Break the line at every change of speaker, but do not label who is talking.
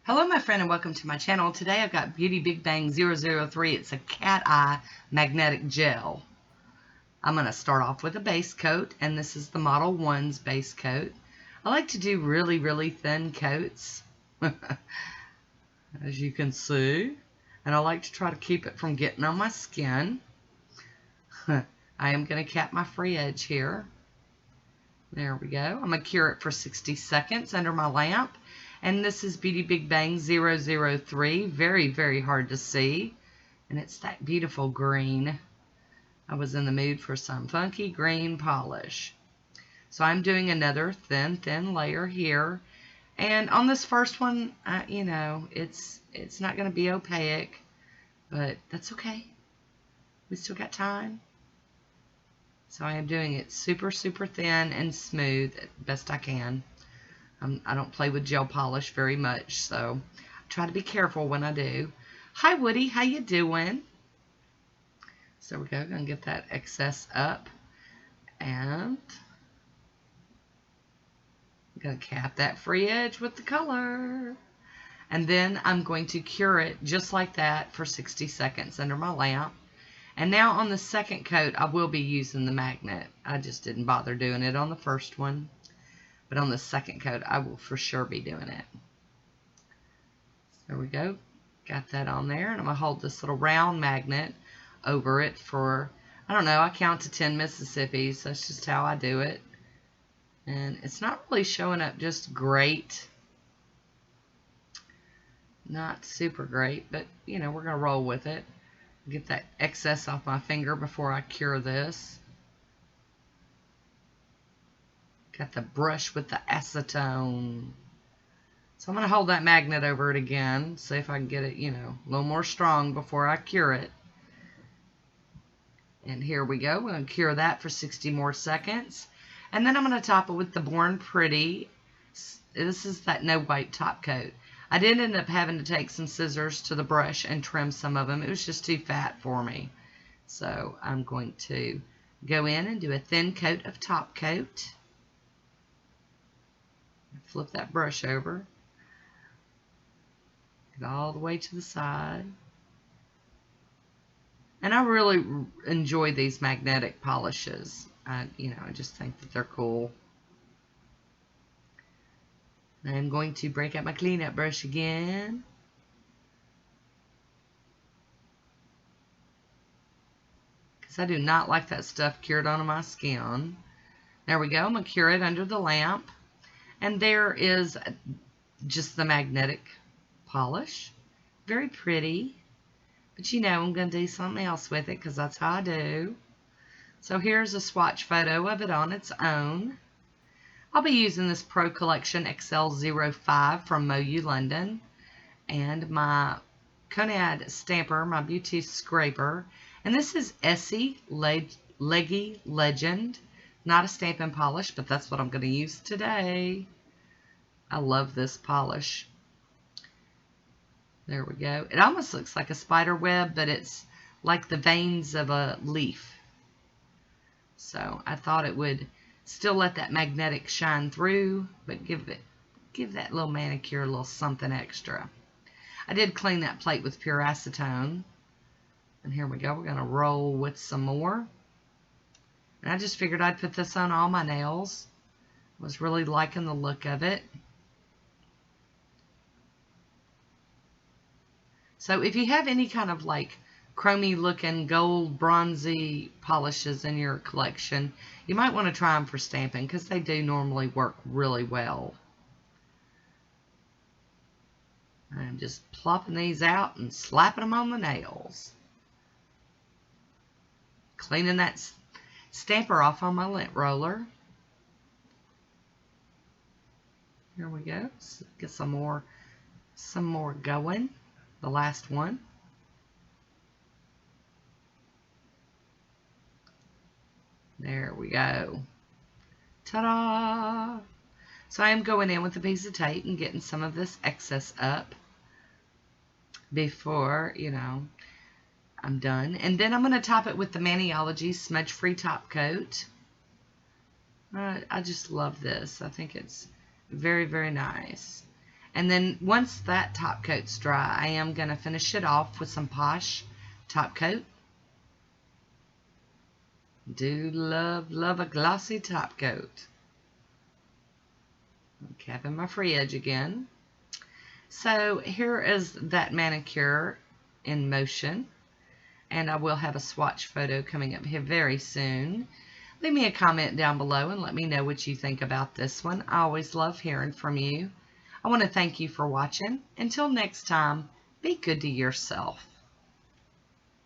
Hello my friend and welcome to my channel. Today I've got Beauty Big Bang 003. It's a cat eye magnetic gel. I'm going to start off with a base coat, and this is the Model 1's base coat. I like to do really thin coats, as you can see, and I like to try to keep it from getting on my skin. I am going to cap my free edge here. There we go. I'm going to cure it for 60 seconds under my lamp. And this is Beauty Big Bang 003. Very hard to see. And it's that beautiful green. I was in the mood for some funky green polish. So I'm doing another thin layer here. And on this first one, you know, it's not going to be opaque. But that's okay. We still got time. So I am doing it super thin and smooth, best I can. I don't play with gel polish very much, so I try to be careful when I do. Hi Woody, how you doing? So we go, gonna get that excess up, and I'm gonna cap that free edge with the color. And then I'm going to cure it just like that for 60 seconds under my lamp. And now on the second coat, I will be using the magnet. I just didn't bother doing it on the first one. But on the second coat, I will for sure be doing it. There we go. Got that on there. And I'm going to hold this little round magnet over it for, I don't know, I count to 10 Mississippis. That's just how I do it. And it's not really showing up just great. Not super great, but, you know, we're going to roll with it. Get that excess off my finger before I cure this. Got the brush with the acetone. So I'm going to hold that magnet over it again. See if I can get it, you know, a little more strong before I cure it. And here we go. We're going to cure that for 60 more seconds. And then I'm going to top it with the Born Pretty. This is that no wipe top coat. I did end up having to take some scissors to the brush and trim some of them. It was just too fat for me. So I'm going to go in and do a thin coat of top coat. Flip that brush over. Get all the way to the side. And I really enjoy these magnetic polishes. I just think that they're cool. I'm going to break out my cleanup brush again. Because I do not like that stuff cured onto my skin. There we go. I'm going to cure it under the lamp. And there is just the magnetic polish. Very pretty. But you know, I'm going to do something else with it because that's how I do. So here's a swatch photo of it on its own. I'll be using this Pro Collection XL05 from Moyou, London. And my Conad stamper, my Beauty scraper. And this is Essie Leggy Legend. Not a stamping polish, but that's what I'm going to use today. I love this polish. There we go. It almost looks like a spider web, but it's like the veins of a leaf. So I thought it would still let that magnetic shine through, but give that little manicure a little something extra. I did clean that plate with pure acetone. And here we go. We're going to roll with some more. And I just figured I'd put this on all my nails. Was really liking the look of it. So if you have any kind of like chromy looking gold bronzy polishes in your collection, you might want to try them for stamping because they do normally work really well. I'm just plopping these out and slapping them on the nails. Cleaning that stamper off on my lint roller. Here we go. Let's get some more going. The last one. There we go. Ta-da! So I am going in with a piece of tape and getting some of this excess up before, you know, I'm done. And then I'm going to top it with the Maniology Smudge Free Top Coat. I just love this. I think it's very nice. And then once that top coat's dry, I am going to finish it off with some Poshe top coat. Do love a glossy top coat. I'm capping my free edge again. So here is that manicure in motion. And I will have a swatch photo coming up here very soon. Leave me a comment down below and let me know what you think about this one. I always love hearing from you. I want to thank you for watching. Until next time, be good to yourself.